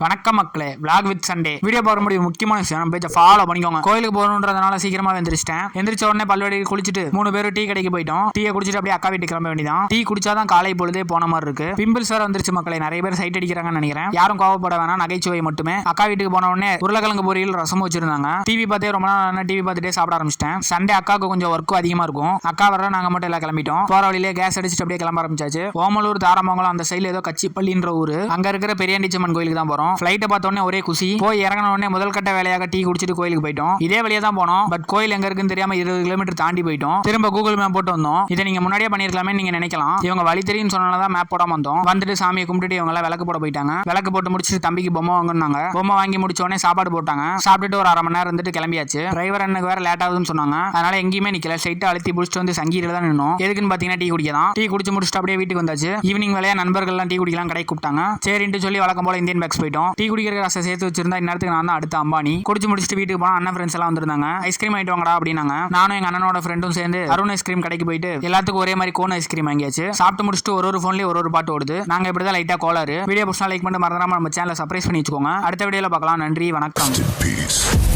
வணக்கம் மக்களே, vlog with Sunday video பார்க்க முடியும். முக்கியமான விஷயம், நம்ம பேஜை ஃபாலோ பண்ணிக்கோங்க. கோயிலுக்கு போகணுன்றதுனால சீக்கிரமா எந்திரிச்சிட்டேன். எந்திரிச்ச உடனே பல்வடி குளிச்சுட்டு 3 பேரும் டீ கடைக்கு போயிட்டோம். டீயை குடிச்சிட்டு அப்படியே அக்கா வீட்டுக்கு கிளம்ப வேண்டியதான். டீ குடிச்சாதான் காலை பொழுதே போன மாதிரி இருக்கு. பிம்பிள்ஸ் வேற வந்துருச்சு மக்களே. நிறைய பேர் சைட் அடிக்கிறாங்கன்னு நினைக்கிறேன். யாரும் கோவப்பட வேணாம், நகைச்சுவை மட்டுமே. அக்கா வீட்டுக்கு போன உடனே உருளைக்கிழங்கு பொரியல் ரசம் வச்சிருந்தாங்க. டிவி பார்த்தே ரொம்ப நாள் டிவி பார்த்துட்டே சாப்பிட ஆரம்பிச்சிட்டேன். சண்டே அக்காவுக்கு கொஞ்சம் ஒர்க்கும் அதிகமா இருக்கும். அக்கா வர நாங்க மட்டும் எல்லாம் கிளம்பிட்டோம். போற வழியிலே கேஸ் அடிச்சுட்டு அப்படியே கிளம்ப ஆரம்பிச்சாச்சு. ஓமலூர் தாராமங்கலம் அந்த சைடுல ஏதோ கச்சிப்பள்ளின்ற ஊரு, அங்க இருக்கிற பெரியாண்டிச்சம்மன் கோயிலுக்கு தான் போறோம். ஃபிளைட்டை பார்த்தோன்னே ஒரே குசி. போய் இறங்கின உடனே முதல் கட்ட வேலையாக டீ குடிச்சிட்டு கோயிலுக்கு போயிட்டோம். இதே வழியா தான் போனோம். பட் கோயில் எங்க இருக்குன்னு தெரியாம 20 கிலோமீட்டர் தாண்டி போயிட்டோம். திரும்ப கூகுள் மேப் போட்டு வந்தோம். இதை நீங்க முன்னாடியே பண்ணிருக்கலாமே நீங்க நினைக்கலாம். இவங்க வழி தெரியும் சொன்னதான் மேப் போடாம வந்தோம். வந்துட்டு சாமியை கும்பிட்டுட்டு இவங்க எல்லாம் விளக்கு போட போயிட்டாங்க. விளக்கு போட்டு முடிச்சுட்டு தம்பிக்கு பொம்மை வாங்கினாங்க. பொம்மை வாங்கி முடிச்ச உடனே சாப்பாடு போட்டாங்க. சாப்பிட்டுட்டு ஒரு 1/2 மணி நேரம் இருந்துட்டு கிளம்பியாச்சு. டிரைவர் எனக்கு வேற லேட் ஆகுதுன்னு சொன்னாங்க. அதனால எங்கேயுமே நிக்கல. ஸ்ட்ரைட்டா அழுத்தி புடிச்சிட்டு வந்து சங்கீரில தான் நின்னோம். எதுக்குன்னு பாத்தீங்கன்னா டீ குடிக்கலாம். டீ குடிச்சு முடிச்சுட்டு அப்படியே வீட்டுக்கு வந்தாச்சு. ஈவினிங் வேலையா நண்பர்கள் எல்லாம் டீ குடிக்கலாம் கடைக்கு கூப்பிட்டாங்க. சரின்னு சொல்லி வழக்கம் போல இந்தியன் பேக்ஸ் போயிட்டோம். டீ குடிக்கிற காசை சேர்த்து வச்சிருந்தா இந்நேரத்துக்கு நான் தான் அடுத்த அம்பானி. குடிச்சு முடிச்சுட்டு வீட்டுக்கு போனா அண்ணன் ஃப்ரெண்ட்ஸ் எல்லாம் வந்திருந்தாங்க. ஐஸ்கிரீம் ஆயிட்டு வாங்கடா அப்படின்னாங்க. நானும் எங்க அண்ணனோட ஃப்ரெண்டும் சேர்ந்து அருண் ஐஸ்கிரீம் கடைக்கு போயிட்டு எல்லாத்துக்கும் ஒரே மாதிரி கோன் ஐஸ்கிரீம் வாங்கியாச்சு. சாப்பிட்டு முடிச்சுட்டு ஒரு போன்லயே ஒரு பாட்டு ஓடுது. நாங்க இப்படிதான் லைட்டா கோளாறு. வீடியோ பிடிச்சா லைக் பண்ணிட்டு மறந்துடாம நம்ம சேனலை சப்ஸ்கிரைப் பண்ணி வச்சுக்கோங்க. அடுத்த வீடியோல பார்க்கலாம். நன்றி, வணக்கம்.